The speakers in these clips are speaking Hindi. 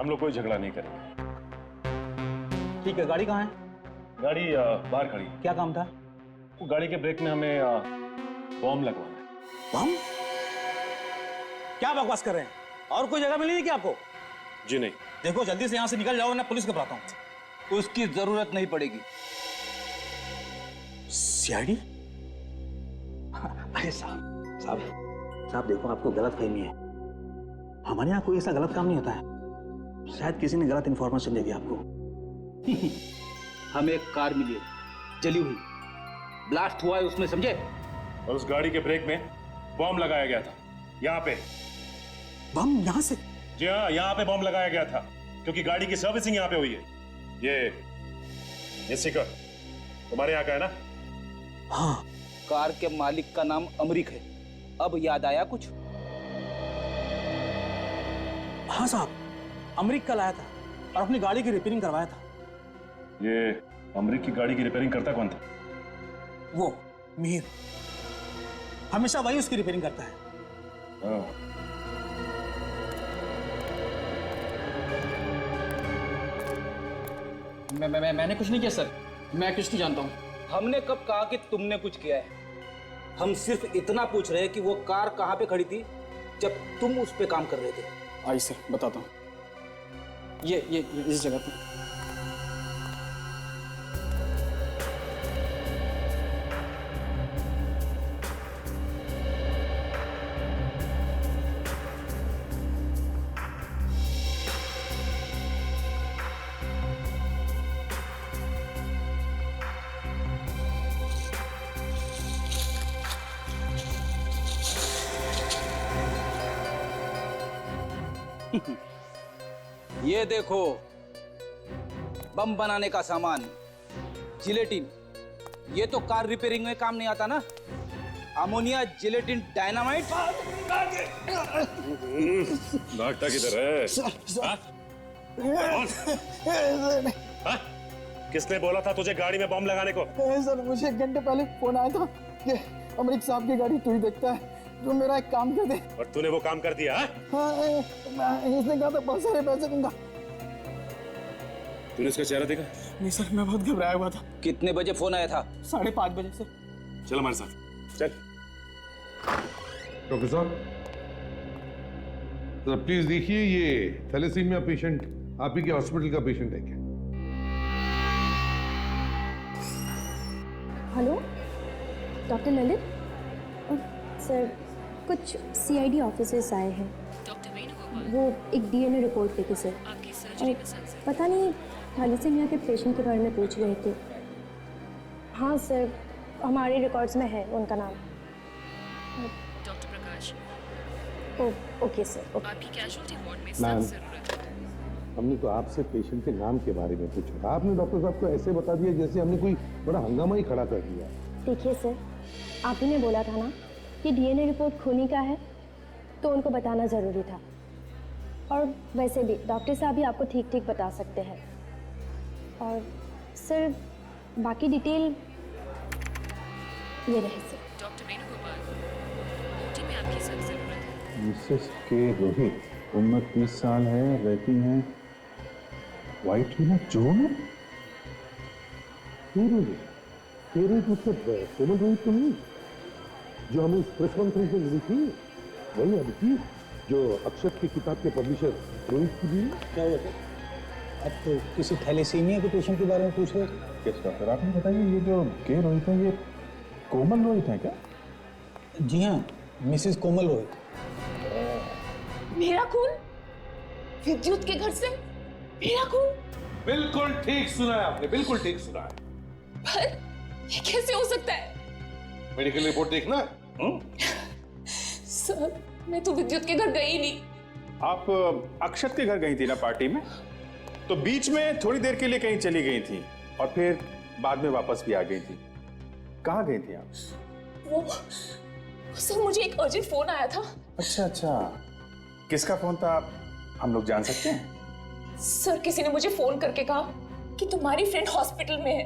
हम लोग कोई झगड़ा नहीं करेंगे। ठीक है, गाड़ी कहाँ है? गाड़ी बाहर खड़ी है। क्या काम था? वो गाड़ी के ब्रेक में हमें बॉम्ब लगवाना है। बम? क्या बकवास कर रहे हैं? और कोई जगह मिली क्या आपको? जी नहीं। देखो जल्दी से यहाँ से निकल जाओ वरना पुलिस को बुलाता हूँ। उसकी जरूरत नहीं पड़ेगी। सीआईडी? अरे साहब देखो, आपको गलत फहमी है। हमारे यहाँ कोई ऐसा गलत काम नहीं होता है। शायद किसी ने गलत इंफॉर्मेशन दे दिया आपको। हमें एक कार मिली है, जली हुई, ब्लास्ट हुआ है उसमें, समझे? और उस गाड़ी के ब्रेक में बॉम्ब लगाया गया था। यहाँ पे बम यहाँ से? जी हाँ, यहाँ पे बॉम्ब लगाया गया था क्योंकि गाड़ी की सर्विसिंग यहाँ पे हुई है। ये स्टिकर तुम्हारे यहाँ का है ना? हाँ। कार के मालिक का नाम अमरीक है। अब याद आया कुछ? हाँ साहब, अमरीक कल आया था और अपनी गाड़ी की रिपेयरिंग करवाया था। ये अमरीक की गाड़ी की रिपेयरिंग करता कौन था? वो मीर, हमेशा वही उसकी रिपेयरिंग करता है। मैंने कुछ नहीं किया सर, मैं कुछ नहीं जानता हूँ। हमने कब कहा कि तुमने कुछ किया है? हम सिर्फ इतना पूछ रहे हैं कि वो कार कहाँ पे खड़ी थी जब तुम उस पे काम कर रहे थे। आइए सर, बताता हूँ। ये इस जगह पे। ये देखो, बम बनाने का सामान, जिलेटिन। ये तो कार रिपेयरिंग में काम नहीं आता ना। Ammonia, gelatin, dynamite. नाटक किधर है? किसने बोला था तुझे गाड़ी में बॉम्ब लगाने को? सर, मुझे 1 घंटे पहले फोन आया था कि अमरीक साहब की गाड़ी तू ही देखता है, जो मेरा एक काम कर दे। और तूने वो काम कर दिया? हाँ, इसने कहा था बहुत सारे पैसे दूंगा। तूने उसका चेहरा देखा? नहीं सर, मैं बहुत घबराया हुआ था। कितने बजे फोन आया था? 5:30 बजे सर। चल हमारे साथ चल। डॉक्टर साहब, तो प्लीज देखिए, ये थैलेसीमिया पेशेंट आप ही के हॉस्पिटल का पेशेंट है क्या? हेलो, डॉक्टर ललित सर, कुछ सीआईडी ऑफिसर्स आए हैं। वो एक डीएनए रिपोर्ट लेके सर, और पता नहीं थैलेसीमिया के पेशेंट के बारे में पूछ रहे थे। हाँ सर, हमारे रिकॉर्ड्स में है उनका नाम। Doctor Prakash. Okay sir, okay. आपकी कैजुअल्टी वार्ड में मैम, सख्त जरूरत है। हमने तो आपसे पेशेंट के नाम के बारे में पूछा था, आपने डॉक्टर साहब को ऐसे बता दिया जैसे हमने कोई बड़ा हंगामा ही खड़ा कर दिया। देखिए सर, आप ही ने बोला था ना कि डीएनए रिपोर्ट खूनी का है, तो उनको बताना ज़रूरी था। और वैसे भी डॉक्टर साहब भी आपको ठीक ठीक बता सकते हैं। और सर, बाकी डिटेल ये रहे सर। डॉक्टर वेणुगोपाल, ओटी में आपकी सख्त जरूरत है। मिसेस के रोहित, उम्र 30 साल है, रहती हैं व्हाइट विला जो में। तेरे मतलब कोमल रोहित तो नहीं, जो हमें प्रेस कॉन्फ्रेंस में मिली थी, वही अभी जो अक्षत की किताब के पब्लिशर रोहित की भी। क्या हुआ सर? अब तो किसी थैलेसीमिया के पेशेंट के बारे में पूछ रहे थे। किस डॉक्टर, आपने बताइए, ये जो के रोहित है, ये कोमल रोहित है क्या? जी हाँ, मिसेस कोमल रोहित। मेरा खून विद्युत के घर से? मेरा खून? बिल्कुल ठीक सुना है आपने, बिल्कुल ठीक सुना है। पर ये कैसे हो सकता है? मेडिकल रिपोर्ट देखना। सर, मैं तो विद्युत के घर गई नहीं। आप अक्षत के घर गई थी ना पार्टी में, तो बीच में थोड़ी देर के लिए कहीं चली गई थी और फिर बाद में वापस भी आ गई थी। कहाँ गई थी आप? वो सर, मुझे एक अर्जेंट फोन आया था। अच्छा, किसका फोन था, आप हम लोग जान सकते हैं? सर, किसी ने मुझे फोन करके कहा कि तुम्हारी फ्रेंड हॉस्पिटल में है,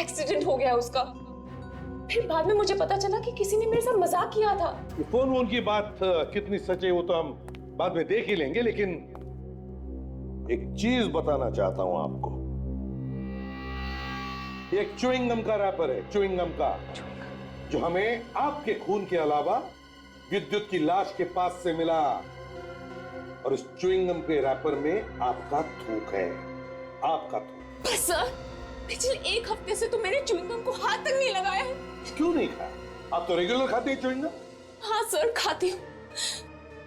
एक्सीडेंट हो गया उसका। फिर बाद में मुझे पता चला कि किसी ने मेरे साथ मजाक किया था। फोन की बात कितनी सच है वो तो हम बाद में देख ही लेंगे, लेकिन एक चीज बताना चाहता हूं आपको। ये एक च्युइंगम का रैपर है, च्युइंगम का, जो हमें आपके खून के अलावा विद्युत की लाश के पास से मिला। और इस च्युइंगम के रैपर में आपका थूक है, आपका थूक। बस सर, पिछले एक हफ्ते से तो मैंने च्युइंगम को हाथ तक नहीं लगाया है। क्यों नहीं खाया? आप तो रेगुलर खाते हैं च्युइंगम। हाँ सर, खाती हूँ,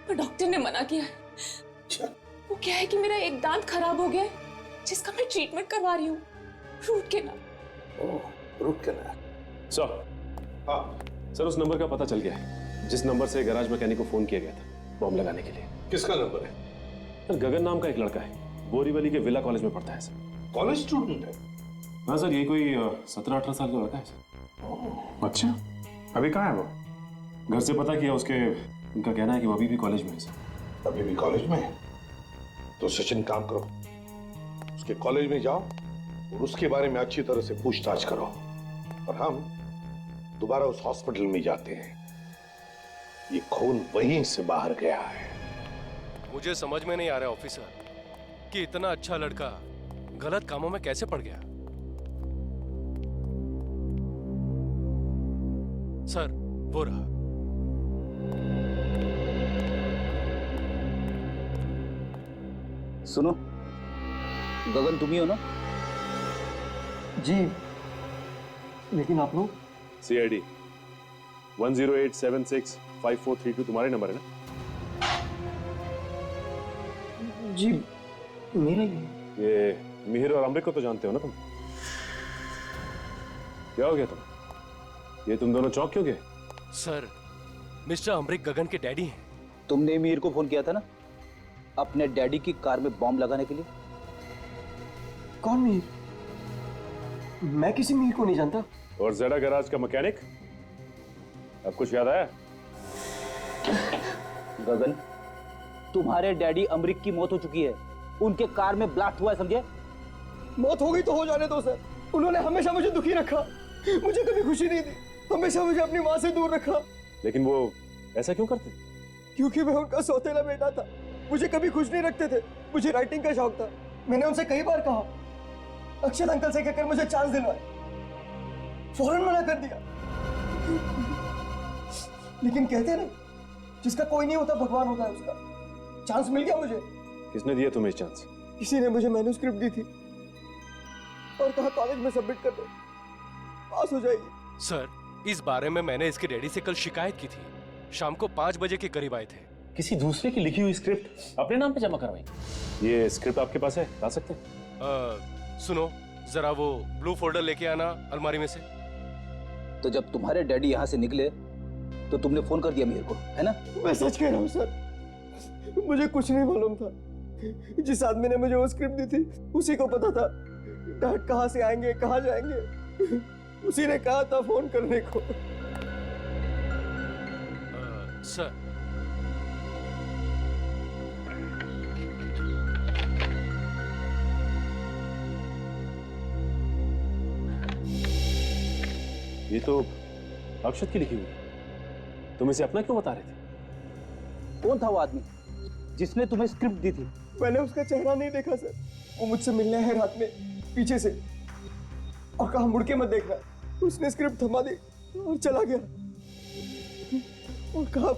पर डॉक्टर ने मना किया है। वो क्या है कि मेरा एक दांत खराब हो गया है, जिसका मैं ट्रीटमेंट करवा रही हूँ, रूट कैनाल। ओह, रूट कैनाल। सर, हाँ सर उस नंबर का पता चल गया है जिस नंबर से गैराज मैकेनिक को फोन किया गया था बॉम्ब लगाने के लिए। किसका नंबर है? सर गगन नाम का एक लड़का है, बोरीवली के विला कॉलेज में पढ़ता है सर। कॉलेज स्टूडेंट है? हाँ सर, ये कोई 17-18 साल का लड़का है सर। अच्छा, अभी कहाँ है वो? घर से पता किया, उनका कहना है कि वो अभी भी कॉलेज में है सर। अभी भी कॉलेज में है? तो सचिन काम करो, उसके कॉलेज में जाओ और उसके बारे में अच्छी तरह से पूछताछ करो, और हम दोबारा उस हॉस्पिटल में जाते हैं। ये खून वहीं से बाहर गया है। मुझे समझ में नहीं आ रहा ऑफिसर कि इतना अच्छा लड़का गलत कामों में कैसे पड़ गया। सर, वो रहा। सुनो, गगन तुम ही हो ना? जी, लेकिन आप लोग? CID 108765432 तुम्हारे नंबर है ना? जी, मेरा ही है। ये मिहिर और अमृत को तो जानते हो ना तुम? क्या हो गया तुम? ये तुम दोनों चौक क्यों गए? सर, मिस्टर अमृत गगन के डैडी हैं। तुमने मीर को फोन किया था ना अपने डैडी की कार में बॉम्ब लगाने के लिए? कौन मीर? मैं किसी मीर को नहीं जानता। और जेडा गैराज का मैकेनिक? अब कुछ याद आया? गगन, तुम्हारे डैडी अमरीक की मौत हो चुकी है, उनके कार में ब्लास्ट हुआ है, समझे? मौत हो गई तो हो जाने दो सर। उन्होंने हमेशा मुझे दुखी रखा, मुझे कभी खुशी नहीं दी, हमेशा मुझे अपनी माँ से दूर रखा। लेकिन वो ऐसा क्यों करते? क्योंकि मैं उनका सौतेला बेटा था, मुझे कभी खुश नहीं रखते थे। मुझे राइटिंग का शौक था, मैंने उनसे कई बार कहा अक्षत अंकल से कहकर मुझे चांस दिलवाए, फौरन मना कर दिया। लेकिन कहते ना, जिसका कोई नहीं होता भगवान होता है उसका। चांस मिल गया मुझे। किसने दिया तुम्हें चांस? किसी ने मुझे मैन्युस्क्रिप्ट दी थी और कहा कॉलेज में सबमिट कर दो, पास हो जाएगी। सर, इस बारे में मैंने इसके डैडी से कल शिकायत की थी। शाम को 5 बजे के करीब आए थे। किसी दूसरे की लिखी हुई स्क्रिप्ट अपने नाम पे जमा करवाई? ये स्क्रिप्ट आपके पास है, ला सकते हैं? सुनो, जरा वो ब्लू फोल्डर लेके आना अलमारी में से। तो जब तुम्हारे डैडी यहाँ से निकले तो तुमने फोन कर दिया मीर को, है ना? मैं सच कह रहा हूँ सर, मुझे कुछ नहीं मालूम था। जिस आदमी ने मुझे वो स्क्रिप्ट दी थी उसी को पता था डैड कहाँ से आएंगे, कहाँ जाएंगे। उसी ने कहा था फोन करने को। सर, ये तो अक्षत की लिखी हुई है। तुम इसे अपना क्यों बता रहे थे? कौन था वो आदमी जिसने तुम्हें स्क्रिप्ट दी थी? मैंने उसका चेहरा नहीं देखा सर। वो मुझसे मिलने आया रात में पीछे से और कहा मुड़ के मत देखना। उसने स्क्रिप्ट थमा दी और चला गया और कहा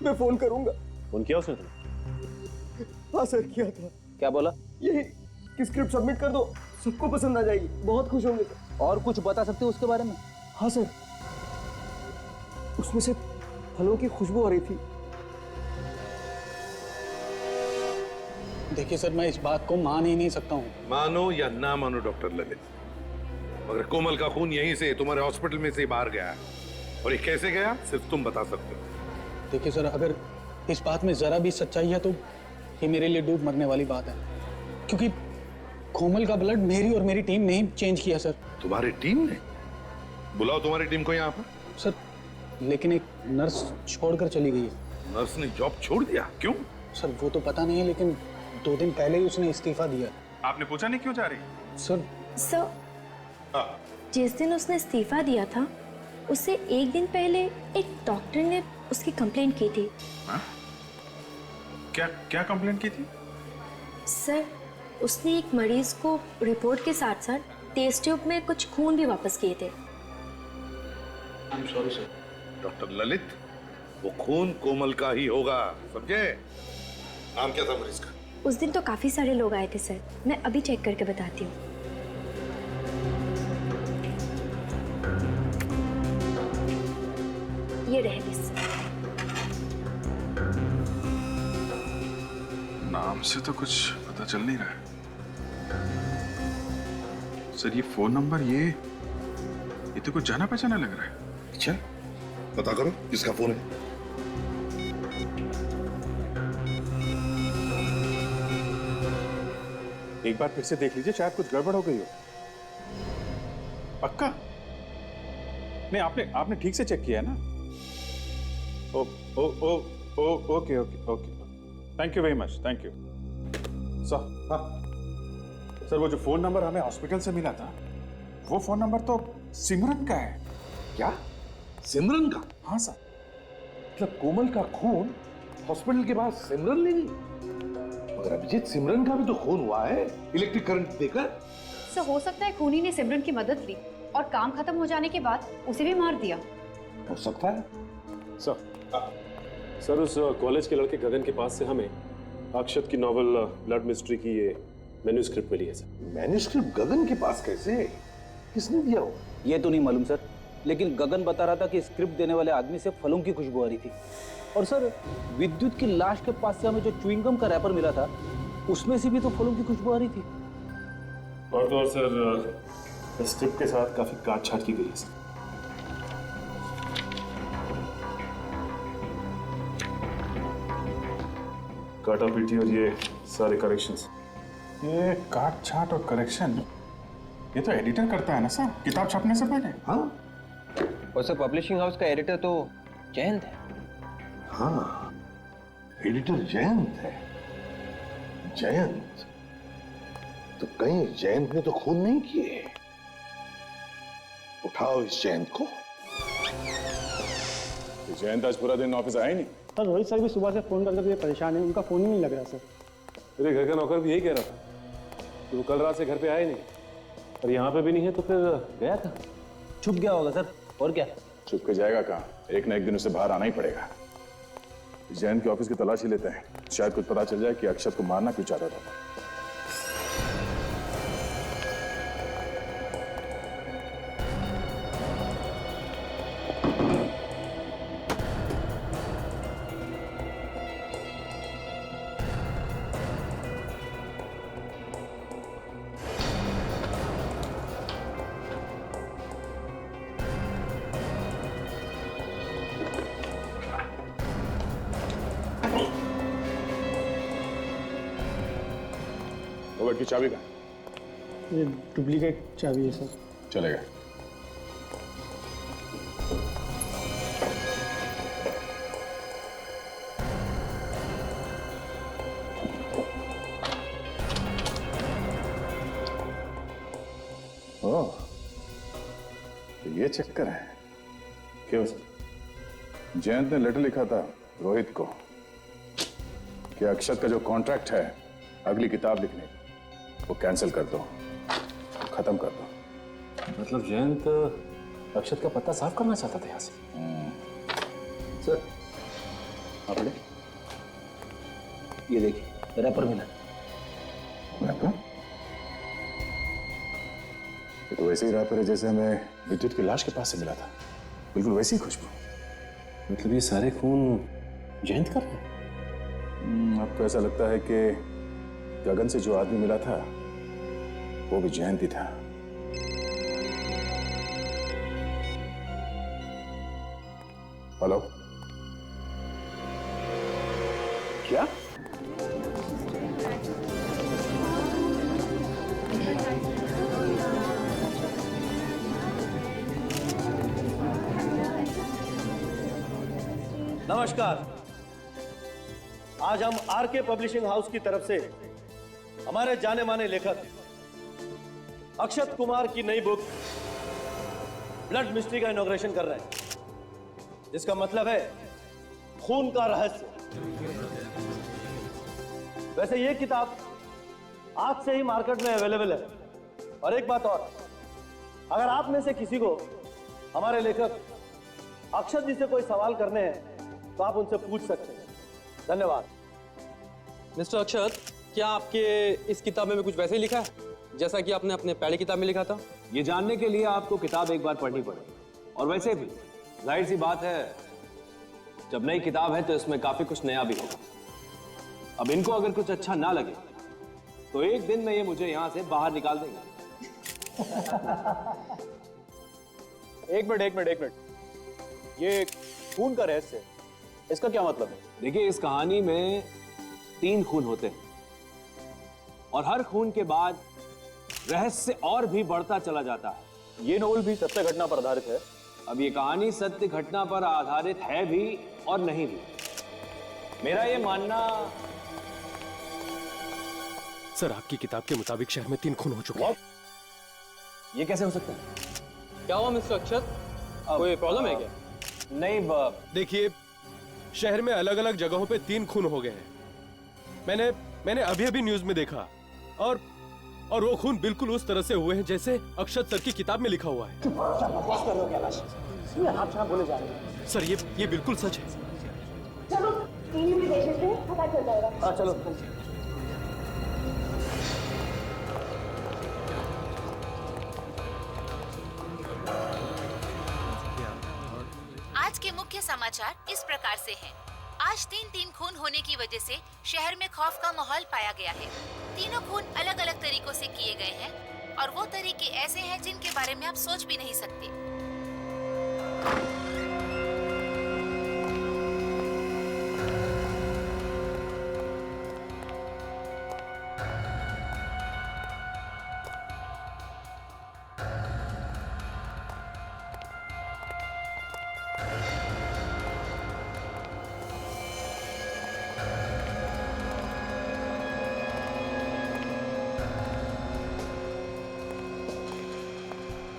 मैं फोन करूंगा। फोन किया उसने तुम्हें? हाँ सर, किया था। क्या बोला? यही कि स्क्रिप्ट सबमिट कर दो, सबको पसंद आ जाएगी, बहुत खुश होंगे सर। और कुछ बता सकते हो उसके बारे में? हाँ सर, उसमें से फलों की खुशबू आ रही थी। देखिए सर, मैं इस बात को मान ही नहीं सकता हूँ। मानो या ना मानो डॉक्टर ललित, मगर कोमल का खून यहीं से तुम्हारे हॉस्पिटल में से बाहर गया है, और ये कैसे गया सिर्फ तुम बता सकते हो। देखिए सर, अगर इस बात में जरा भी सच्चाई है तो ये मेरे लिए डूब मरने वाली बात है, क्योंकि कोमल का ब्लड मेरी और मेरी टीम ने ही चेंज किया सर। तुम्हारी टीम ने? बुलाओ तुम्हारी टीम को यहाँ पर। सर, लेकिन एक नर्स छोड़कर चली गई है। नर्स ने जॉब छोड़ दिया? क्यों? सर वो तो पता नहीं है, लेकिन 2 दिन पहले ही उसने इस्तीफा दिया। आपने पूछा नहीं क्यों जा रही? सर जिस दिन उसने इस्तीफा दिया था उससे 1 दिन पहले एक डॉक्टर ने उसकी कंप्लेंट की थी। क्या क्या कंप्लेंट की थी? सर, उसने एक मरीज को रिपोर्ट के साथ साथ टेस्ट ट्यूब में कुछ खून भी वापस किए थे। Sorry sir. डॉक्टर ललित, वो खून कोमल का ही होगा, समझे? नाम क्या था मरीज का? उस दिन तो काफी सारे लोग आए थे सर, मैं अभी चेक करके बताती हूँ। ये रहे लिस्ट। नाम से तो कुछ पता चल नहीं रहा है सर। ये फोन नंबर ये तो कुछ जाना पहचाना लग रहा है। अच्छा, पता करो किसका फोन है। एक बार फिर से देख लीजिए, शायद कुछ गड़बड़ हो गई हो। पक्का? नहीं, आपने ठीक से चेक किया है ना? Oh oh oh oh okay okay okay, thank you very much, thank you sir. हाँ सर, वो जो फोन नंबर हमें हॉस्पिटल से मिला था, वो फोन नंबर तो सिमरन का है। क्या? सिमरन का? हाँ सर। मतलब कोमल का खून हॉस्पिटल के बाद सिमरन ले गई? मगर अभिजीत, सिमरन का भी तो खून हुआ है इलेक्ट्रिक करंट देकर। सर हो सकता है खूनी ने सिमरन की मदद ली और काम खत्म हो जाने के बाद उसे भी मार दिया। हो सकता है सर, उस कॉलेज के लड़के गगन के पास से हमें अक्षत की नॉवल ब्लड मिस्ट्री की ये मैन्यूस्क्रिप्ट मिली है सर। मैन्यूस्क्रिप्ट गगन के पास कैसे? किसने दिया हो? ये तो नहीं मालूम सर, लेकिन गगन बता रहा था कि स्क्रिप्ट देने वाले आदमी से फलों की खुशबू आ रही थी। और सर, विद्युत की लाश के पास से हमें जो च्युइंगम का रैपर मिला था, उसमें से भी तो फलों की खुशबू आ रही थी। और तो और सर, स्क्रिप्ट के साथ काफी काट छाट की गई है सर। काटा पीटी और ये सारे करेक्शंस। ये काट छाट और करेक्शन ये तो एडिटर करता है ना सर, किताब छपने से पहले। हाँ, और सर पब्लिशिंग हाउस का एडिटर तो जयंत है। हाँ, एडिटर जयंत है। जयंत तो कहीं जयंत ने तो खून नहीं किए। उठाओ इस जयंत को। जयंत आज पूरा दिन ऑफिस आया नहीं। सर रोहित सर भी सुबह से फोन करके परेशान है, उनका फोन ही नहीं लग रहा सर। मेरे घर का नौकर भी यही कह रहा था कि वो कल रात से घर पे आया नहीं, और यहाँ पे भी नहीं है, तो फिर गया था। छुप गया होगा सर, और क्या। छुप के जाएगा कहाँ? एक ना एक दिन उसे बाहर आना ही पड़ेगा। जैन के ऑफिस की तलाशी लेते हैं, शायद कुछ पता चल जाए कि अक्षत को मारना क्यों चाहता था। रोबोट की चाबी कहाँ? ये डुप्लीकेट चाबी है सर। चलेगा। ओह, तो ये चक्कर है। क्यों सर? जयंत ने लेटर लिखा था रोहित को कि अक्षत का जो कॉन्ट्रैक्ट है अगली किताब लिखने की, वो कैंसिल कर दो, खत्म कर दो। मतलब जयंत अक्षत का पत्ता साफ करना चाहता था यहाँ से। सर आप ले, ये देखिए रैपर मिला। रैपर? ये तो वैसे ही रैपर है जैसे हमें विद्युत की लाश के पास से मिला था, बिल्कुल वैसी ही खुशबू। मतलब ये सारे खून जयंत कर रहे हैं? अब तो ऐसा लगता है कि गगन से जो आदमी मिला था वो भी जयंत ही था। हेलो, क्या? नमस्कार। आज हम आरके पब्लिशिंग हाउस की तरफ से हमारे जाने माने लेखक अक्षत कुमार की नई बुक ब्लड मिस्ट्री का इनॉग्रेशन कर रहे हैं, जिसका मतलब है खून का रहस्य। वैसे ये किताब आज से ही मार्केट में अवेलेबल है। और एक बात और, अगर आप में से किसी को हमारे लेखक अक्षत जी से कोई सवाल करने हैं तो आप उनसे पूछ सकते हैं। धन्यवाद। मिस्टर अक्षत, क्या आपके इस किताब में भी कुछ वैसे ही लिखा है जैसा कि आपने अपने पहले किताब में लिखा था? ये जानने के लिए आपको किताब एक बार पढ़नी पड़ेगी। और वैसे भी जाहिर सी बात है, जब नई किताब है तो इसमें काफी कुछ नया भी होगा। अब इनको अगर कुछ अच्छा ना लगे तो एक दिन में ये मुझे यहां से बाहर निकाल देंगे। एक मिनट, ये खून का रहस्य, इसका क्या मतलब है? देखिए, इस कहानी में 3 खून होते हैं और हर खून के बाद रहस्य और भी बढ़ता चला जाता है। ये नोवेल भी सत्य घटना पर आधारित है? अब ये कहानी सत्य घटना पर आधारित है भी और नहीं भी। मेरा ये मानना। सर, आपकी किताब के मुताबिक शहर में 3 खून हो चुके हैं। ये कैसे हो सकता है? क्या हुआ मिस्टर अक्षत, कोई प्रॉब्लम है क्या? नहीं, देखिए, शहर में अलग अलग जगहों पे 3 खून हो गए हैं। मैंने अभी अभी न्यूज में देखा, और वो खून बिल्कुल उस तरह से हुए हैं जैसे अक्षत सर की किताब में लिखा हुआ है। सर, ये बिल्कुल सच है। चलो टीवी में देख लेते हैं, पता चल जाएगा। चलो। आज के मुख्य समाचार इस प्रकार से हैं। आज 3 खून होने की वजह से शहर में खौफ का माहौल पाया गया है। तीनों खून अलग अलग तरीकों से किए गए हैं और वो तरीके ऐसे हैं जिनके बारे में आप सोच भी नहीं सकते।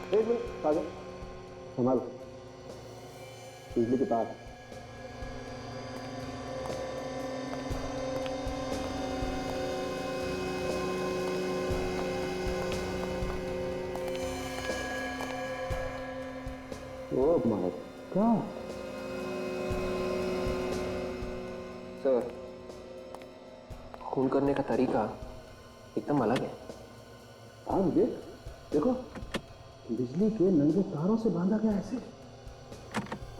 एक मिनट काजल, संभालो, बिजली के तार। Oh my God. सर, खून करने का तरीका एकदम अलग है। आज देखो, बिजली के नंगे तारों से बांधा गया ऐसे।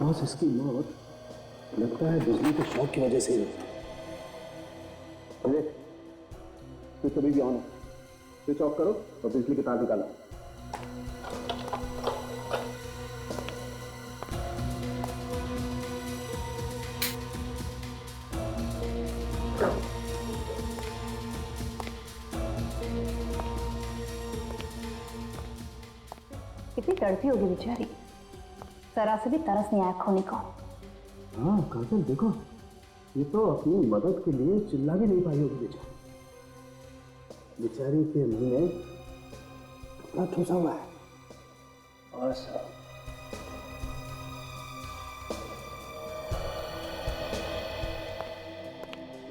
बॉस, इसकी मौत लगता है बिजली के शॉक की वजह से ही हुई। स्विच अभी भी ऑन है, स्विच ऑफ करो और बिजली के तार निकालो। कितनी तड़पी होगी बेचारी, जरा से भी तरस नहीं आया खोने को। हाँ काजल, देखो, ये तो अपनी मदद के लिए चिल्ला भी नहीं पाई होगी बेचारी। बेचारी के मुंह में कपड़ा ठूसा हुआ है। और सब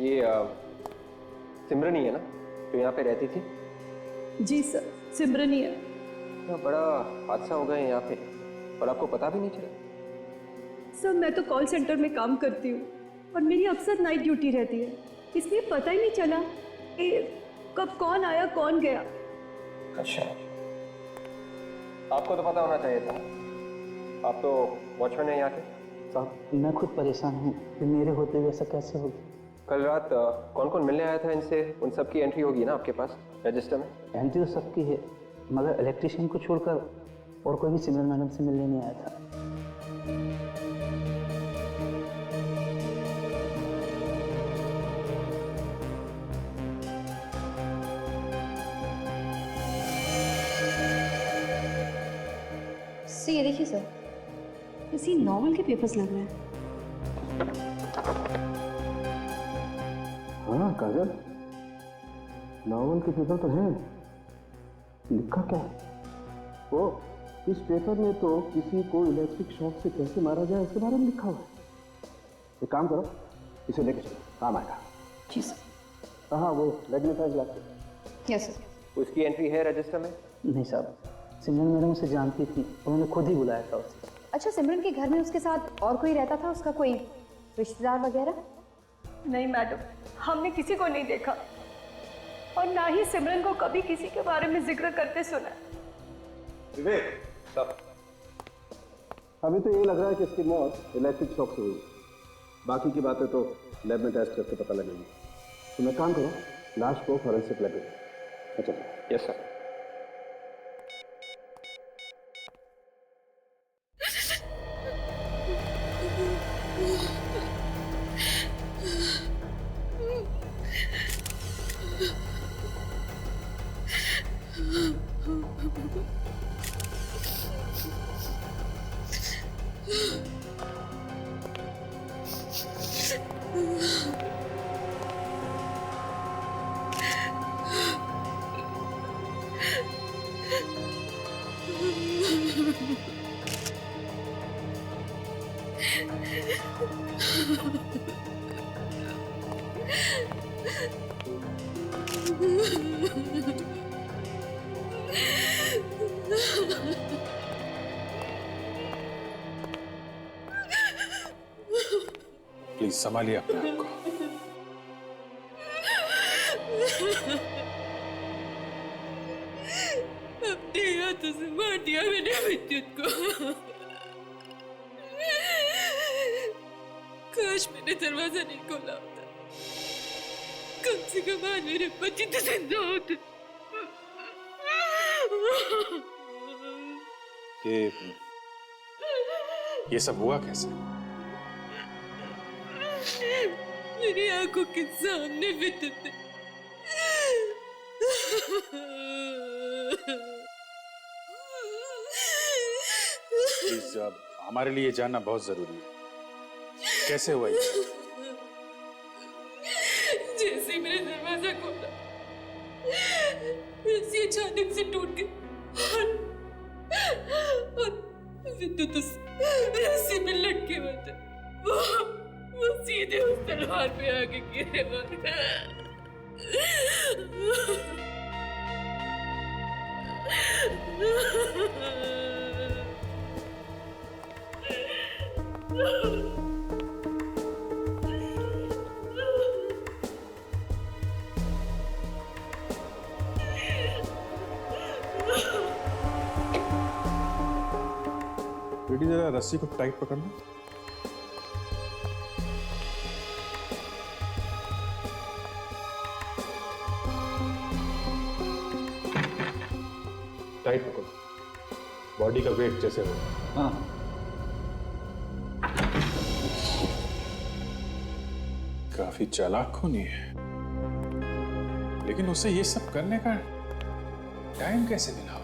ये सिमरन ही है ना जो यहाँ पे रहती थी? जी सर, सिमरन ही है। इतना बड़ा हादसा हो गया यहाँ पे और आपको पता भी नहीं चला? सर, मैं तो कॉल सेंटर में काम करती हूँ और मेरी अक्सर नाइट ड्यूटी रहती है, इसलिए पता ही नहीं चला कि कब कौन आया कौन गया। अच्छा, आपको तो पता होना चाहिए था, आप तो वॉचमैन है यहाँ के। साहब, मैं खुद परेशान हूँ कि मेरे होते हुए ऐसा कैसे होगा। कल रात कौन कौन मिलने आया था इनसे, उन सब की एंट्री होगी ना आपके पास रजिस्टर में? एंट्री तो सबकी है, मगर इलेक्ट्रिशियन को छोड़कर और कोई भी सिमरन मैडम से मिलने नहीं आया था। ये देखिए सर, किसी नॉवल के पेपर्स लग रहे हैं। हाँ काजल, नॉवल के पेपर तो हैं। लिखा क्या है? ओ, इस पेपर में तो किसी को इलेक्ट्रिक शॉक से कैसे मारा जाए इसके बारे में लिखा हुआ है। एक काम करो, इसे लेके चलो, काम आएगा। जी सर। हाँ, वो मैग्नेटाइज लाते। Yes sir. उसकी एंट्री है रजिस्टर में? नहीं साहब, सिमरन मैडम उसे जानती थी, उन्होंने खुद ही बुलाया था उसे। अच्छा, सिमरन के घर में उसके साथ और कोई रहता था, उसका कोई रिश्तेदार वगैरह? नहीं मैडम, हमने किसी को नहीं देखा और ना ही सिमरन को कभी किसी के बारे में जिक्र करते सुना। विवेक साहब, अभी तो ये लग रहा है कि इसकी मौत इलेक्ट्रिक शॉक से हुई। बाकी की बातें तो लैब में टेस्ट करके पता लगेगी। तो मैं काम करो, लाश को फॉरेंसिक लैब में। अच्छा यस सर। प्लीज संभालिए अपने आप को। अपने हाथों से मार दिया मैंने विद्युत को। काश मैंने दरवाजा नहीं खोला होता, कम से कम आज मेरे बच्चे तो जिंदा होते। ये सब हुआ कैसे? मेरी आंखों के सामने विद्युत ने प्लीज हमारे लिए जानना बहुत जरूरी है, कैसे हुआ ये? जैसे ही मैंने दरवाजा खोला, रस्सी अचानक से टूट गई और विद्युत उस रस्सी में लटके हुए थे। वो सीधे उस तलवार पे आके गिरे बेटी जरा रस्सी को टाइट पकड़ना। टाइट पकड़ो, बॉडी का वेट जैसे हो। हाँ। काफी चालाक खूनी है, लेकिन उसे ये सब करने का टाइम कैसे मिला होगा?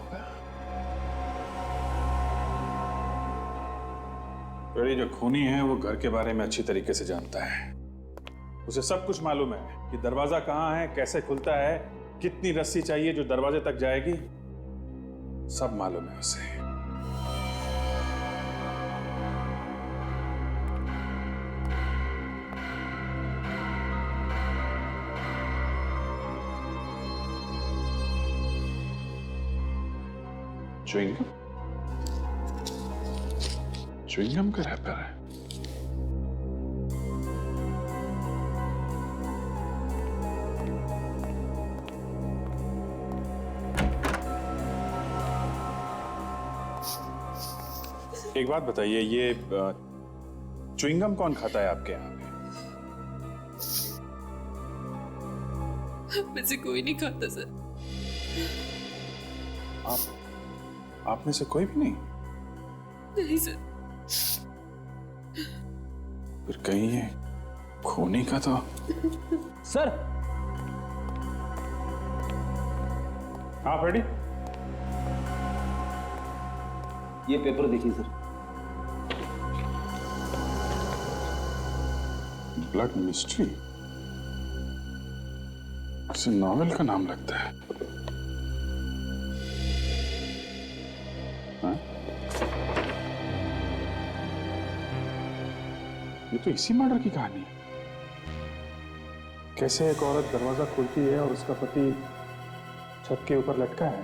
बड़ी जो खूनी है वो घर के बारे में अच्छी तरीके से जानता है। उसे सब कुछ मालूम है कि दरवाजा कहाँ है, कैसे खुलता है, कितनी रस्सी चाहिए जो दरवाजे तक जाएगी, सब मालूम है उसे। च्युइंगम का रैपर है। एक बात बताइए, ये च्युइंगम कौन खाता है आपके यहाँ पे? में से कोई नहीं खाता सर। आप में से कोई भी नहीं? नहीं सर। फिर कहीं ये खूनी का तो। सर। हाँ फ्रेडी, ये पेपर देखिए सर। ब्लड मिस्ट्री, इसे नॉवेल का नाम लगता है। हाँ? ये तो इसी मर्डर की कहानी है। कैसे एक औरत दरवाजा खोलती है और उसका पति छत के ऊपर लटका है।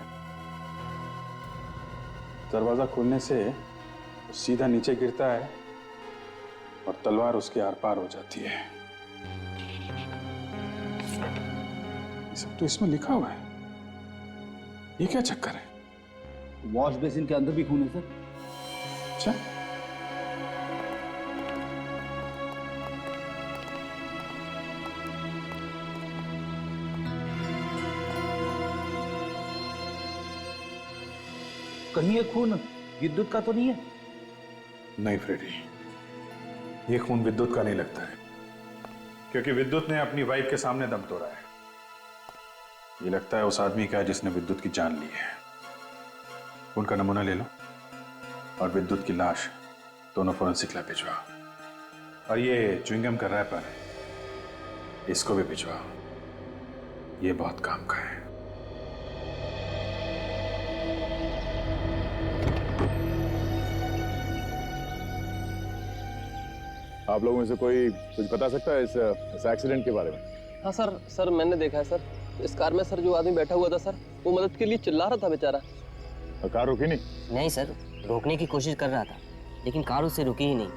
दरवाजा खोलने से वो सीधा नीचे गिरता है और तलवार उसके आर पार हो जाती है। ये सब तो इसमें लिखा हुआ है। ये क्या चक्कर है? वॉश बेसिन के अंदर भी खून है सर। अच्छा, कहीं ये खून विद्युत का तो नहीं है? नहीं फ्रेडी, ये खून विद्युत का नहीं लगता है, क्योंकि विद्युत ने अपनी वाइफ के सामने दम तोड़ा है। ये लगता है उस आदमी का जिसने विद्युत की जान ली है। उनका नमूना ले लो और विद्युत की लाश दोनों फोरेंसिक लैब भिजवाओ। और ये च्युइंगम का रैपर, इसको भी भिजवाओ। ये बहुत काम का है। आप लोगों में से कोई कुछ बता सकता है इस एक्सीडेंट के बारे में? हाँ सर मैंने देखा है सर। इस कार में सर जो आदमी बैठा हुआ था सर, वो मदद के लिए चिल्ला रहा था बेचारा। कार रुकी नहीं? नहीं सर, रोकने की कोशिश कर रहा था, लेकिन कार उससे रुकी ही नहीं।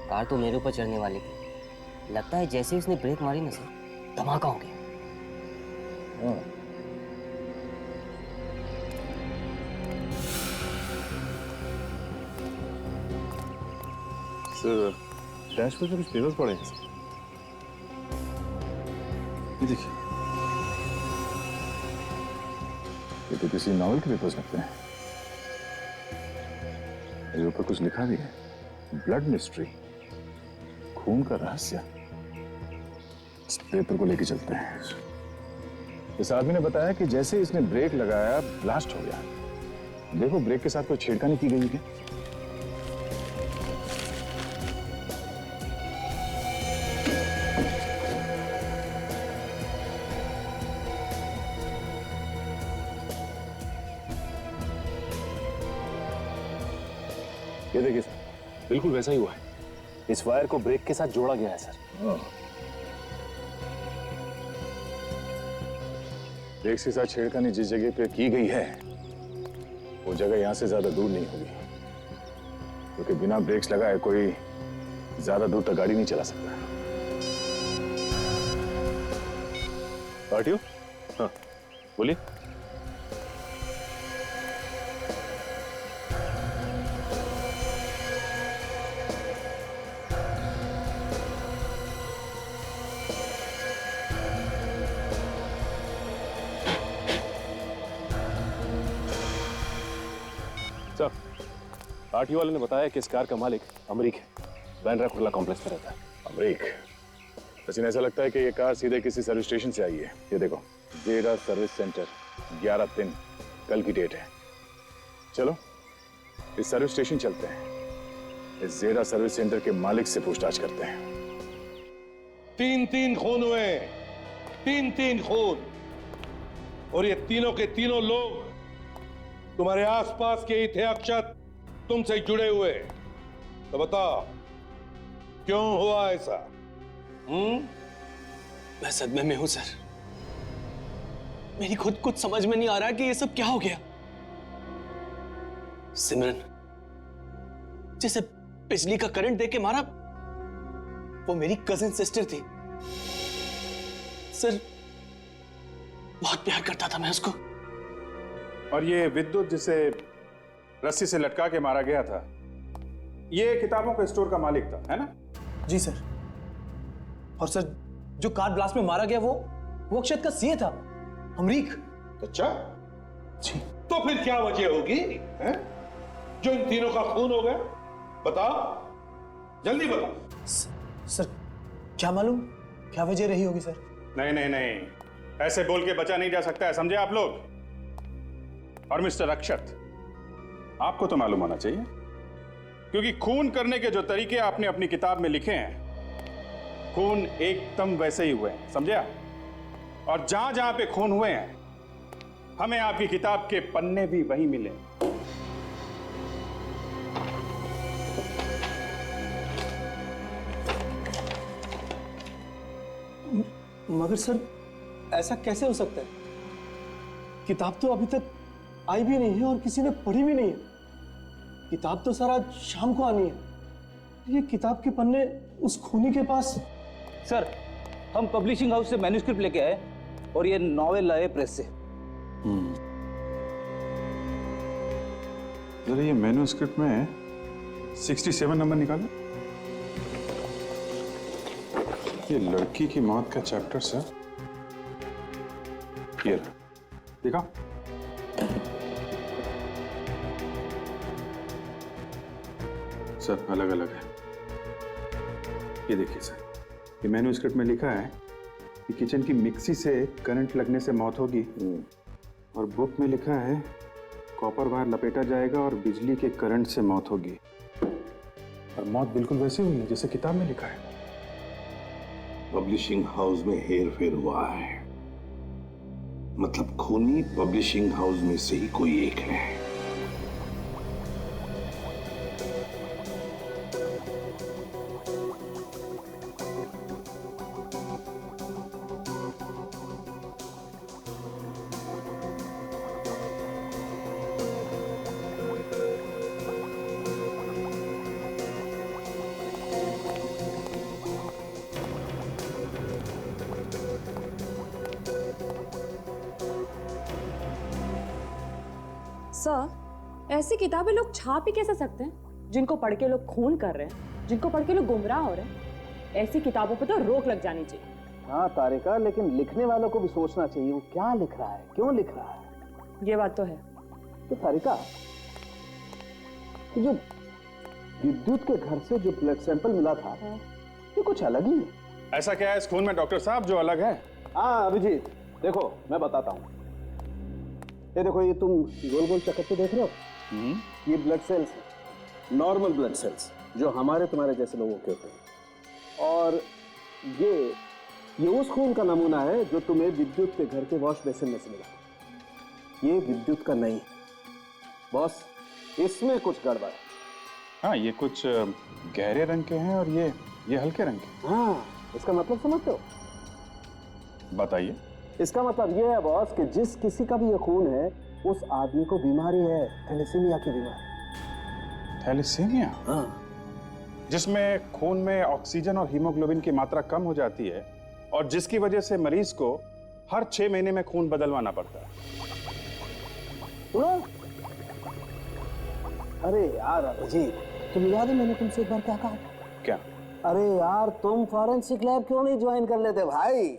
कार तो मेरे ऊपर चढ़ने वाली थी। लगता है जैसे ही उसने ब्रेक मारी ना सर, धमाका हो गया। सर, डैश पे कुछ पेपर्स पड़े हैं। ये देखिए, ये तो किसी नॉवेल के पेपर्स लगते हैं। ये ऊपर कुछ लिखा भी है, ब्लड मिस्ट्री, खून का रहस्य। इस पेपर को लेके चलते हैं। इस आदमी ने बताया कि जैसे इसने ब्रेक लगाया, ब्लास्ट हो गया। देखो, ब्रेक के साथ कोई छेड़खानी की गई है क्या? ये देखिए सर, बिल्कुल वैसा ही हुआ है। इस वायर को ब्रेक के साथ जोड़ा गया है सर। ब्रेक के साथ छेड़खानी जिस जगह पे की गई है, वो जगह यहां से ज्यादा दूर नहीं होगी, क्योंकि बिना ब्रेक्स लगाए कोई ज्यादा दूर तक गाड़ी नहीं चला सकता। पार्टियो? हाँ, बोलिए। सर, आरटीओ वाले ने बताया कि इस कार का मालिक अमरीक है, बैंड्रा कुर्ला कॉम्प्लेक्स में रहता है। अमरीक? सचिन, ऐसा लगता है कि ये कार सीधे किसी सर्विस स्टेशन से आई है। ये देखो, जेडा सर्विस सेंटर, 11/3, कल की डेट है। चलो इस सर्विस स्टेशन चलते हैं, इस जेडा सर्विस सेंटर के मालिक से पूछताछ करते हैं। 3 खून हुए, 3 खून, और ये तीनों के तीनों लोग तुम्हारे आसपास के ही थे अक्षत, तुमसे जुड़े हुए। तो बताओ, क्यों हुआ ऐसा? मैं सदमे में हूं सर। मेरी खुद कुछ समझ में नहीं आ रहा कि ये सब क्या हो गया। सिमरन जिसे बिजली का करंट देके मारा, वो मेरी कजिन सिस्टर थी। सर, बहुत प्यार करता था मैं उसको। और ये विद्युत जिसे रस्सी से लटका के मारा गया था, ये किताबों के स्टोर का मालिक था, है ना? जी सर। और सर, जो कार ब्लास्ट में मारा गया वो अक्षत का सीए था, अमरीक। अच्छा जी। तो फिर क्या वजह होगी है? जो इन तीनों का खून हो गया? बताओ, जल्दी बताओ। सर, क्या मालूम क्या वजह रही होगी सर। नहीं, ऐसे बोल के बचा नहीं जा सकता है, समझे आप लोग? और मिस्टर अक्षत, आपको तो मालूम होना चाहिए, क्योंकि खून करने के जो तरीके आपने अपनी किताब में लिखे हैं, खून एकदम वैसे ही हुए हैं, समझे आप? और जहां जहां पे खून हुए हैं, हमें आपकी किताब के पन्ने भी वही मिले। मगर सर, ऐसा कैसे हो सकता है? किताब तो अभी तक आई भी नहीं है और किसी ने पढ़ी भी नहीं है। किताब तो सर आज शाम को आनी है। ये किताब के पन्ने उस खूनी के पास। सर, हम पब्लिशिंग हाउस से मैन्युस्क्रिप्ट लेके आए और ये नॉवेल लाए प्रेस से। जरा ये मैन्युस्क्रिप्ट में 67 नंबर निकालो। ये लड़की की मौत का चैप्टर सर, ये देखा? सर अलग अलग है। ये देखिए सर, ये मैन्युस्क्रिप्ट में लिखा है कि किचन की मिक्सी से करंट लगने से मौत होगी, और बुक में लिखा है कॉपर वायर लपेटा जाएगा और बिजली के करंट से मौत होगी। और मौत बिल्कुल वैसी हुई है जैसे किताब में लिखा है। पब्लिशिंग हाउस में हेर फेर हुआ है, मतलब खूनी पब्लिशिंग हाउस में से ही कोई एक है। सर, ऐसी किताबें लोग छाप ही कैसे सकते हैं जिनको पढ़ के लोग खून कर रहे हैं, जिनको पढ़ के लोग गुमराह हो रहे हैं? ऐसी किताबों पे तो रोक लग जानी चाहिए। हाँ तारिका, लेकिन लिखने वालों को भी सोचना चाहिए वो क्या लिख रहा है, क्यों लिख रहा है। ये बात तो है। तो तारिका, जो विद्युत के घर से जो ब्लड सैंपल मिला था ये कुछ अलग ही है। ऐसा क्या है इस खून में डॉक्टर साहब जो अलग है? हाँ अभिजीत, देखो मैं बताता हूँ। ये देखो, ये तुम गोल गोल चक्कर देख रहे हो, ये ब्लड सेल्स है, नॉर्मल ब्लड सेल्स जो हमारे तुम्हारे जैसे लोगों के होते हैं। और ये उस खून का नमूना है जो तुम्हें विद्युत के घर के वॉश बेसिन में से मिला। ये विद्युत का नहीं है बॉस, इसमें कुछ गड़बड़ है। हाँ, ये कुछ गहरे रंग के हैं और ये हल्के रंग के। हाँ, इसका मतलब समझते हो? बताइए। इसका मतलब ये है बॉस कि जिस किसी का भी ये खून है उस आदमी को बीमारी है, थैलेसीमिया की बीमारी। थैलेसीमिया? हाँ, जिसमें खून में ऑक्सीजन और हीमोग्लोबिन की मात्रा कम हो जाती है और जिसकी वजह से मरीज को हर 6 महीने में खून बदलवाना पड़ता है। सुनो, अरे यार अभिजीत, तुम याद है मैंने तुमसे एक बार क्या कहा? क्या? अरे यार, तुम फॉरेंसिक लैब क्यों नहीं ज्वाइन कर लेते भाई?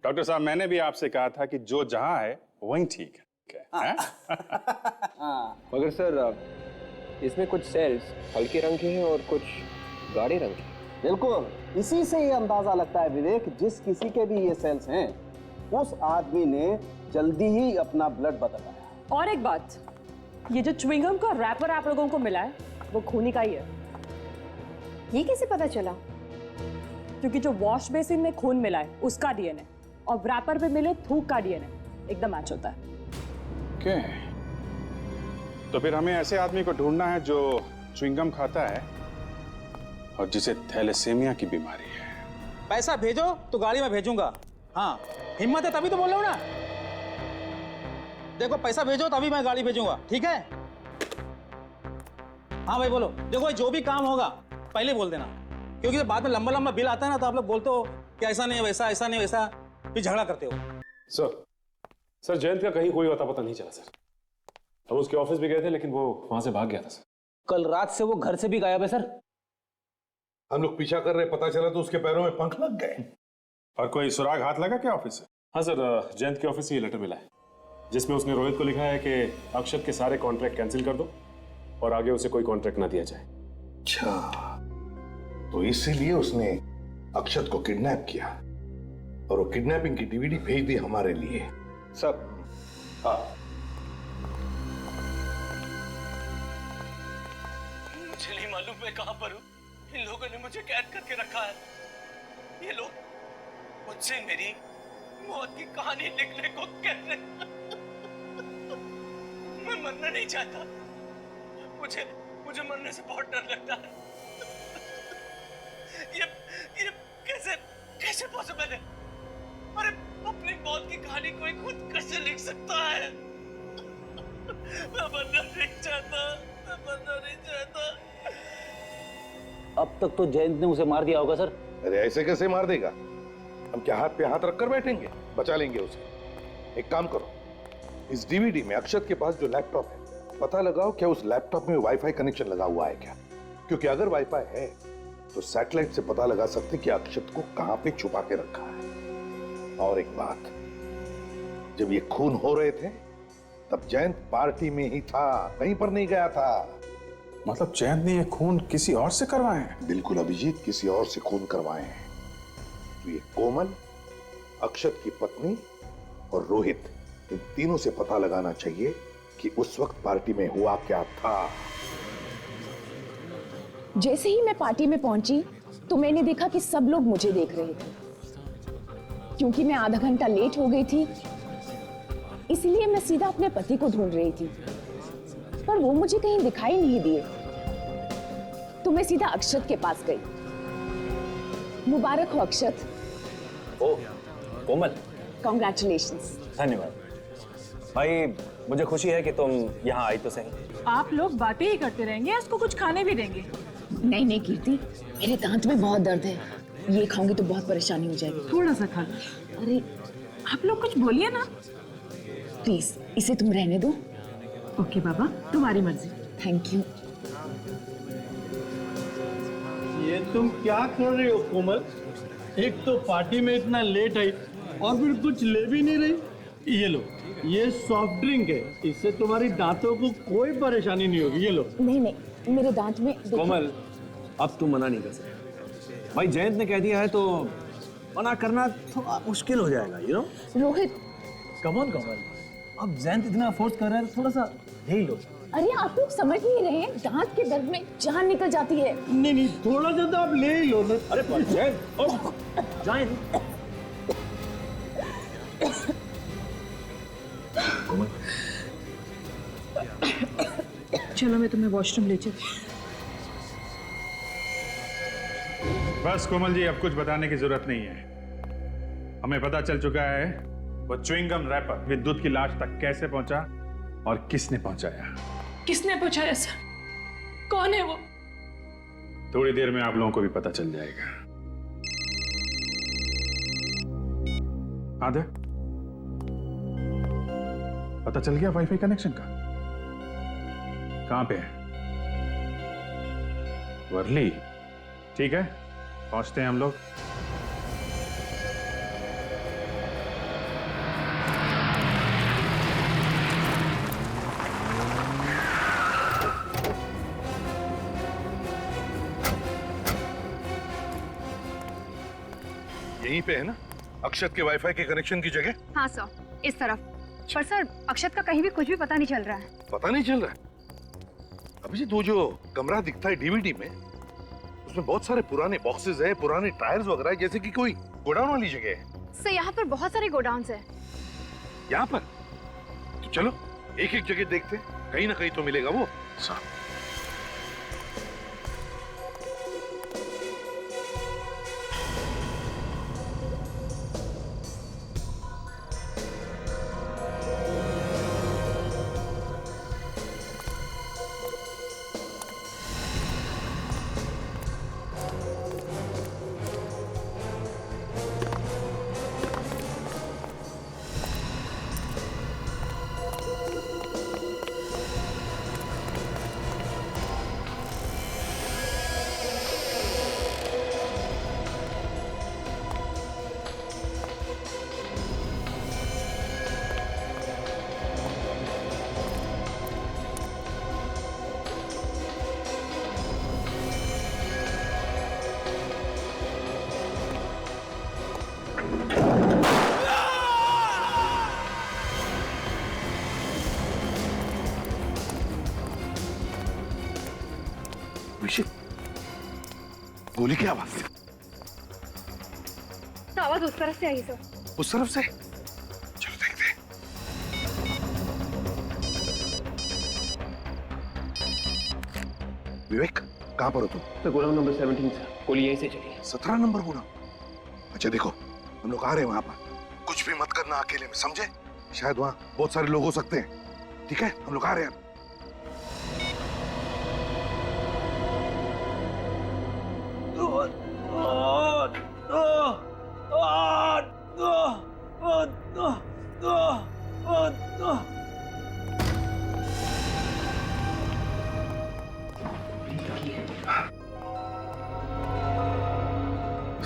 डॉक्टर साहब, मैंने भी आपसे कहा था कि जो जहां है वहीं ठीक है। मगर सर, इसमें कुछ सेल्स हल्के रंग के हैं और कुछ गाढ़े रंग के। बिल्कुल, इसी से ये अंदाजा लगता है विवेक, जिस किसी के भी ये सेल्स हैं उस आदमी ने जल्दी ही अपना ब्लड बदलवाया। और एक बात, ये जो च्युइंगम का रैपर आप लोगों को मिला है वो खूनी का ही है। ये कैसे पता चला? क्योंकि जो वॉश बेसिन में खून मिला है उसका डीएनए और रैपर पे मिले थूक का डीएनए एकदम मैच होता है। ओके, तो फिर हमें ऐसे आदमी को ढूंढना है जो च्युइंगम खाता है और जिसे थैलेसीमिया की बीमारी है। पैसा भेजो तो गाड़ी में भेजूंगा। हाँ, हिम्मत है तभी तो बोल रहा हूँ ना। देखो, पैसा भेजो तभी मैं गाड़ी भेजूंगा, ठीक है? हाँ भाई बोलो। देखो, जो भी काम होगा पहले बोल देना, क्योंकि जब बाद में लंबा लंबा बिल आता है ना तो आप लोग बोलते हो कि ऐसा नहीं वैसा, ऐसा नहीं वैसा, फिर झगड़ा करते हो। सर जयंत का कहीं कोई अता पता नहीं चला सर। हम उसके ऑफिस भी गए थे लेकिन वो वहां से भाग गया था सर। कल रात से वो घर से भी गायब है सर। हम लोग पीछा कर रहे, पता चला तो उसके पैरों में पंख लग गए। और कोई सुराग हाथ लगा क्या ऑफिस से? हाँ सर, जयंत के ऑफिस से ये लेटर मिला है जिसमें उसने रोहित को लिखा है कि अक्षत के सारे कॉन्ट्रैक्ट कैंसिल कर दो और आगे उसे कोई कॉन्ट्रैक्ट ना दिया जाए। अच्छा, तो इसीलिए उसने अक्षत को किडनैप किया और वो किडनैपिंग की डीवीडी भेज दी हमारे लिए। सब हाँ, मुझे नहीं मालूम मैं कहां पर हूं। इन लोगों ने मुझे कैद करके रखा है। ये लोग मुझसे मेरी मौत की कहानी लिखने को कह रहे हैं। मैं मरना नहीं चाहता। मुझे मरने से बहुत डर लगता है। ये कैसे पॉसिबल है? अरे अपनी मौत की कहानी कोई खुद कैसे लिख सकता है? मैं मरना नहीं चाहता, मैं मरना नहीं चाहता। अब तक तो जयंत ने उसे मार दिया होगा सर। अरे ऐसे कैसे मार देगा? हम क्या हाथ पे हाथ रखकर बैठेंगे? बचा लेंगे उसे। एक काम करो, इस डीवीडी में अक्षत के पास जो लैपटॉप है, पता लगाओ क्या उस लैपटॉप में वाईफाई कनेक्शन लगा हुआ है क्या? क्योंकि अगर वाईफाई है तो सैटेलाइट से पता लगा सकते कि अक्षत को कहां पे छुपा के रखा है। और एक बात, जब ये खून हो रहे थे तब जयंत पार्टी में ही था, कहीं पर नहीं गया था। मतलब जयंत ने ये खून किसी और से करवाए हैं? बिल्कुल अभिजीत, किसी और से खून करवाए हैं। तो ये कोमल, अक्षत की पत्नी और रोहित, इन तीनों से पता लगाना चाहिए कि उस वक्त पार्टी में हुआ क्या था। जैसे ही मैं पार्टी में पहुंची तो मैंने देखा कि सब लोग मुझे देख रहे थे। क्योंकि मैं आधा घंटा लेट हो गई थी, इसलिए मैं सीधा अपने पति को ढूंढ रही थी, पर वो मुझे कहीं दिखाई नहीं दिए। तो मैं सीधा अक्षत के पास गई। मुबारक हो अक्षत। ओ कोमल, कॉन्ग्रेचुलेशंस। धन्यवाद भाई, मुझे खुशी है कि तुम यहाँ आई तो सही। आप लोग बातें ही करते रहेंगे, इसको कुछ खाने भी देंगे? नहीं नहीं कीर्ति, मेरे दांत में बहुत दर्द है, ये खाऊंगी तो बहुत परेशानी हो जाएगी। थोड़ा सा खा लो। अरे आप लोग कुछ बोलिए ना। प्लीज इसे तुम रहने दो। ओके बाबा, तुम्हारी मर्जी। Thank you. ये तुम क्या कर रही हो कोमल? एक तो पार्टी में इतना लेट आई और फिर कुछ ले भी नहीं रही। ये लो, ये सॉफ्ट ड्रिंक है, इससे तुम्हारी दांतों को कोई परेशानी नहीं होगी। ये लो। नहीं नहीं, मेरे दांत में कोमल, अब तुम मना नहीं कर सकते भाई, जयंत ने कह दिया है तो मना करना थोड़ा मुश्किल हो जाएगा, you know. Rohit, come on Komal, अब जयंत इतना फोर्स कर रहा है, थोड़ा सा ले लो। अरे आप लोग समझ नहीं रहे हैं, दांत के दर्द में जान निकल जाती है। नहीं नहीं, थोड़ा सा तो आप ले ही लो ना। अरे जयंत, चलो मैं तुम्हें वॉशरूम ले चलती। बस कोमल जी, अब कुछ बताने की जरूरत नहीं है। हमें पता चल चुका है वो च्युइंगम रैपर विद्युत की लाश तक कैसे पहुंचा और किसने पहुंचाया। किसने पहुंचाया सर? कौन है वो? थोड़ी देर में आप लोगों को भी पता चल जाएगा। आदर, पता चल गया वाईफाई कनेक्शन का? कहां पे है? वर्ली। ठीक है, पहुंचते हैं हम लोग। यहीं पे है ना अक्षत के वाईफाई के कनेक्शन की जगह? हाँ सर, इस तरफ। पर सर, अक्षत का कहीं भी कुछ भी पता नहीं चल रहा है। पता नहीं चल रहा है? अभिजीत, वो जो कमरा दिखता है डीवीडी में, उसमें बहुत सारे पुराने बॉक्सेस है, पुराने टायर्स वगैरह, जैसे कि कोई गोडाउन वाली जगह है। सर, यहाँ पर बहुत सारे गोडाउन्स हैं। यहाँ पर? तो चलो एक एक जगह देखते हैं, कहीं ना कहीं तो मिलेगा वो। गोली की आवाज थी। तो आवाज उस तरफ से आई सर। उस तरफ से? चलो देखते हैं। विवेक, कहां पर हो तुम? तो गोदाम नंबर 17 से गोली यहीं से चली। 17 नंबर गोदाम? अच्छा देखो, हम लोग आ रहे हैं वहां पर, कुछ कुछ भी मत करना अकेले में, समझे? शायद वहां बहुत सारे लोग हो सकते हैं। ठीक है, हम लोग आ रहे हैं।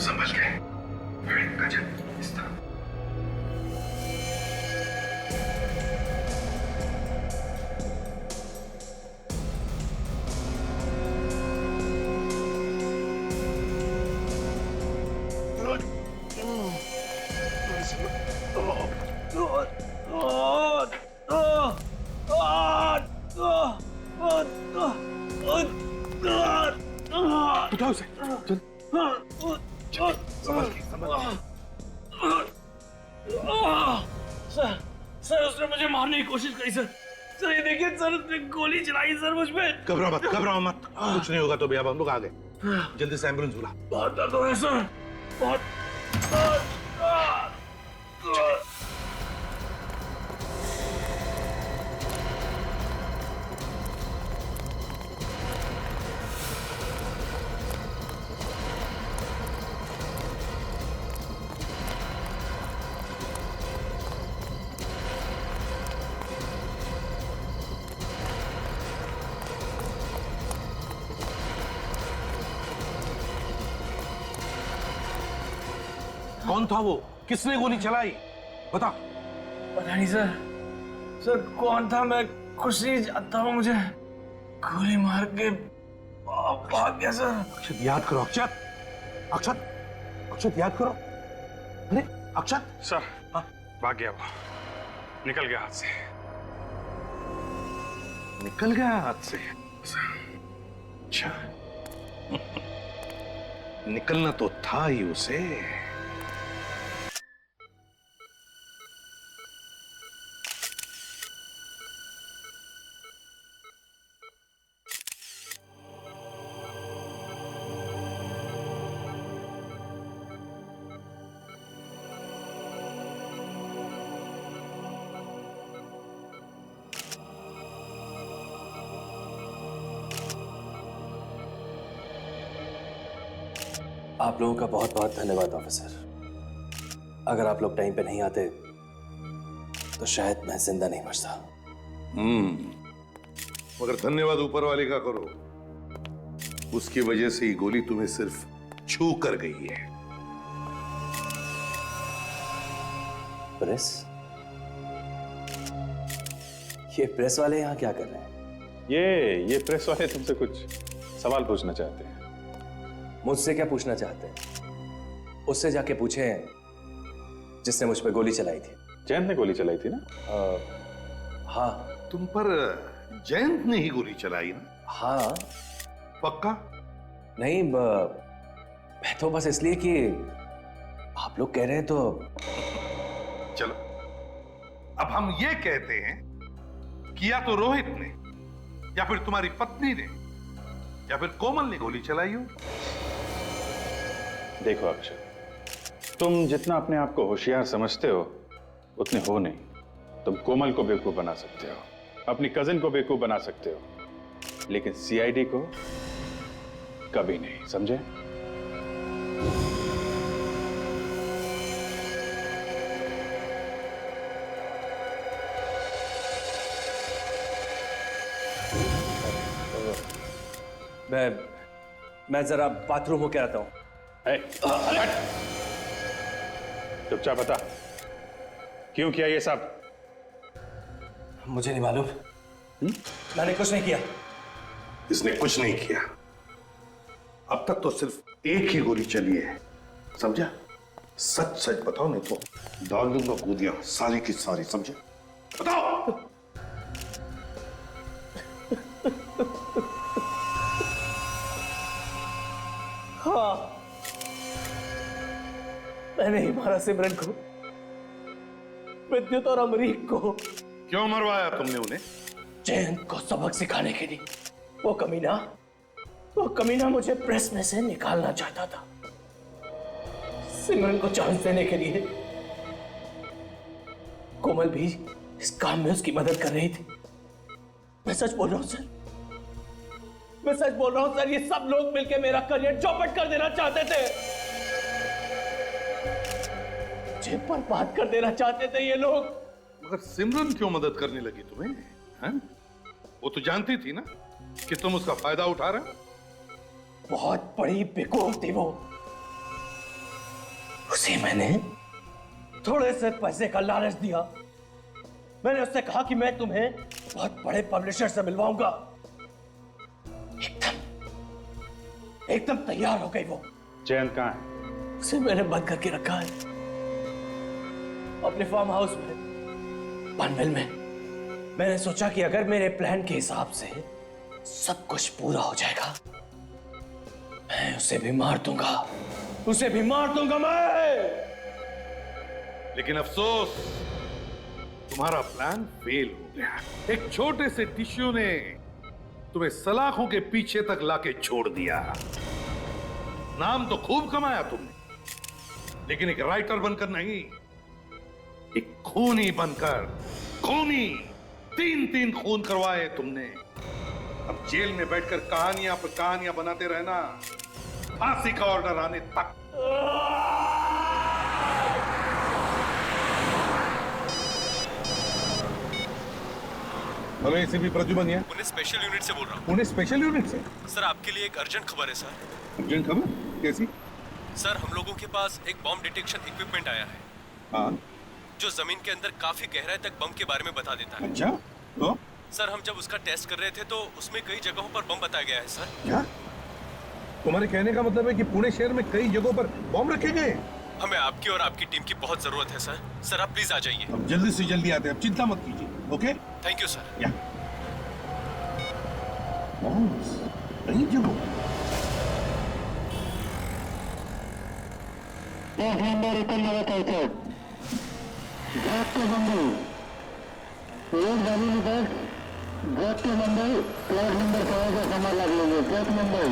संभल के उठाओ उसे, चल संभल के, सर उसने मुझे मारने की कोशिश करी सर। सर ये देखिए सर, उसने गोली चलाई सर मुझ पे। घबराओ मत, कुछ नहीं होगा तो भी अब हम लोग आ गए। जल्दी से एम्बुलेंस बुला। बहुत दर्द हो रहा है सर, बहुत। कौन था वो? किसने गोली चलाई? बता। पता नहीं सर, सर कौन था मैं कुछ नहीं जानता हूँ। मुझे गोली मार के भाग गया सर। अक्षत याद करो, अक्षत याद करो। अरे अक्षत सर, भाग गया वो, निकल गया हाथ से। निकल गया हाथ से? अच्छा, निकलना तो था ही उसे। आप लोगों का बहुत बहुत धन्यवाद ऑफिसर। अगर आप लोग टाइम पे नहीं आते तो शायद मैं जिंदा नहीं बचता। मगर धन्यवाद ऊपर वाले का करो, उसकी वजह से ही गोली तुम्हें सिर्फ छू कर गई है। प्रेस? ये प्रेस वाले यहाँ क्या कर रहे हैं? ये प्रेस वाले तुमसे कुछ सवाल पूछना चाहते हैं। मुझसे क्या पूछना चाहते हैं? उससे जाके पूछें जिसने मुझ पे गोली चलाई थी। जयंत ने गोली चलाई थी ना? हाँ। तुम पर जयंत ने ही गोली चलाई ना? हाँ। पक्का? नहीं, मैं तो बस इसलिए कि आप लोग कह रहे हैं तो। चलो, अब हम ये कहते हैं कि या तो रोहित ने, या फिर तुम्हारी पत्नी ने, या फिर कोमल ने गोली चलाई हो। देखो अक्षय, तुम जितना अपने आप को होशियार समझते हो उतने हो नहीं। तुम कोमल को बेवकूफ बना सकते हो, अपनी कजिन को बेवकूफ बना सकते हो, लेकिन सीआईडी को कभी नहीं, समझे? मैं जरा बाथरूम होके आता हूं। चुपचाप बता, क्यों किया ये सब? मुझे नहीं मालूम। मैंने कुछ नहीं किया। इसने कुछ नहीं किया। अब तक तो सिर्फ एक ही गोली चली है, समझा? सच सच बताओ, नहीं तो डाल दूंगा गोलियां सारी की सारी, समझे? बताओ। हाँ, मैंने ही मारा सिमरन को, विद्युत और अमरीक को। क्यों मरवाया तुमने उन्हें? जयंत को सबक सिखाने के लिए। वो कमीना मुझे प्रेस में से निकालना चाहता था, सिमरन को चांस देने के लिए। कोमल भी इस काम में उसकी मदद कर रही थी। मैं सच बोल रहा हूं सर, मैं सच बोल रहा हूं सर, ये सब लोग मिलकर मेरा करियर चौपट कर देना चाहते थे, मुझे बर्बाद कर देना चाहते थे ये लोग। मगर सिमरन क्यों मदद करने लगी तुम्हें? हैं? वो तो जानती थी ना कि तुम उसका फायदा उठा रहे हो। बहुत बड़ी बेवकूफ थी वो। उसे मैंने थोड़े से पैसे का लालच दिया। मैंने उससे कहा कि मैं तुम्हें बहुत बड़े पब्लिशर से मिलवाऊंगा। एकदम तैयार हो गई वो। जयंत कहाँ है? उसे मैंने बंद करके रखा है अपने फार्म हाउस में, पनवेल में। मैंने सोचा कि अगर मेरे प्लान के हिसाब से सब कुछ पूरा हो जाएगा, मैं उसे भी मार दूंगा, उसे भी मार दूंगा मैं। लेकिन अफसोस, तुम्हारा प्लान फेल हो गया। एक छोटे से टिश्यू ने तुम्हें सलाखों के पीछे तक लाके छोड़ दिया। नाम तो खूब कमाया तुमने, लेकिन एक राइटर बनकर नहीं, एक खूनी बनकर। खूनी 3 खून करवाए तुमने। अब जेल में बैठकर कहानियां पर कहानियां बनाते रहना, फांसी का ऑर्डर आने तक। हेलो, एसीपी प्रद्युमन है। पुणे स्पेशल यूनिट से बोल रहा हूँ। पुणे स्पेशल यूनिट से? सर आपके लिए एक अर्जेंट खबर है सर। अर्जेंट खबर? कैसी? सर हम लोगों के पास एक बॉम्ब डिटेक्शन इक्विपमेंट आया है। हाँ। जो जमीन के अंदर काफी गहराई तक बम के बारे में बता देता है। अच्छा, तो? सर हम जब उसका टेस्ट कर रहे थे तो उसमें कई जगहों पर बम बताया गया है सर। क्या? तुम्हारे कहने का मतलब है कि पुणे शहर में कई जगहों पर बम रखे गए? हमें आपकी और आपकी टीम की बहुत जरूरत है सर। सर आप प्लीज आ जाइए। अब जल्दी से जल्दी आते हैं, अब चिंता मत कीजिए। ओके? Thank you sir. या कई जगहों। मुंबई, गेट के मुंबई, फ्लैट नंबर 5 का सामान लग लेंगे, गेट मुंबई।